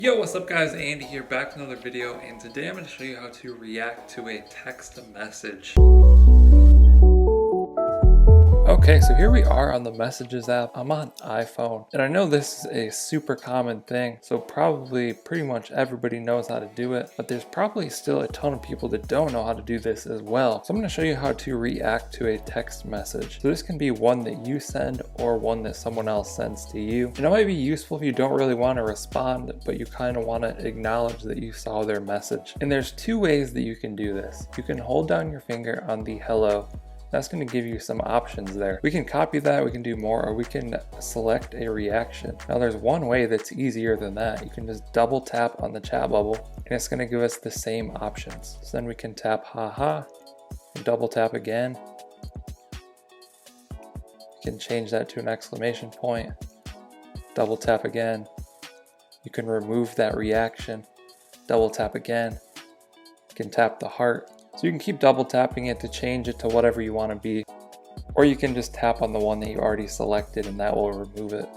Yo, what's up guys? Andy here, back with another video, and today I'm going to show you how to react to a text message. Okay, so here we are on the Messages app. I'm on iPhone, and I know this is a super common thing, so probably pretty much everybody knows how to do it, but there's probably still a ton of people that don't know how to do this as well. So I'm going to show you how to react to a text message. So this can be one that you send or one that someone else sends to you. And it might be useful if you don't really want to respond, but you kind of want to acknowledge that you saw their message. And there's two ways that you can do this. You can hold down your finger on the hello. That's going to give you some options there. We can copy that, we can do more, or we can select a reaction. Now there's one way that's easier than that. You can just double tap on the chat bubble and it's going to give us the same options. So then we can tap haha, double tap again. You can change that to an exclamation point, double tap again. You can remove that reaction, double tap again. You can tap the heart. So you can keep double tapping it to change it to whatever you want to be, or you can just tap on the one that you already selected and that will remove it.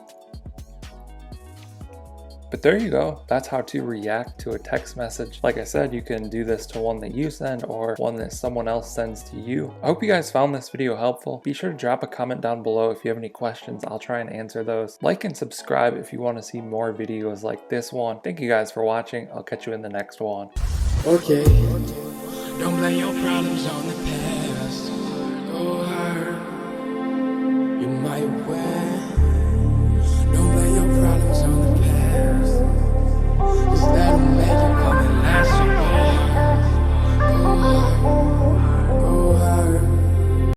But there you go, that's how to react to a text message. Like I said, you can do this to one that you send or one that someone else sends to you. I hope you guys found this video helpful. Be sure to drop a comment down below if you have any questions. I'll try and answer those. Like and subscribe if you want to see more videos like this one. Thank you guys for watching. I'll catch you in the next one. Okay. Don't blame your problems on the past. Go hard. You might well.